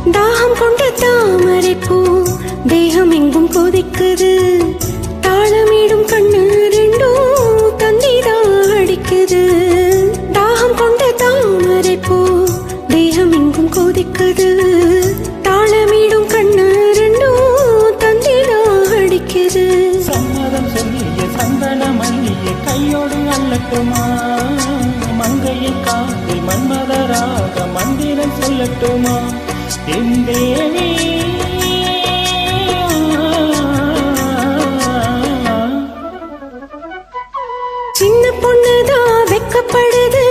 தாகம் கொண்ட தாமரை பூ தேகம் எங்கும் கொதிக்குது தாளமிடும் கண்ணு ரெண்டும் தந்திதா அடிக்குது தாகம் கொண்ட தாமரை பூ தேகம் எங்கும் கொதிக்குது தாளமிடும் கண்ணு ரெண்டும் தந்திதா அடிக்குது சம்மதம் சொல்லிய சந்தன மல்லிய கையோடு அல்லட்டுமா மங்கையை காதில் மன்மதராக மந்திரம் சொல்லட்டுமா என் தேவி சின்ன பொண்ணுதான் வெக்கப்படுது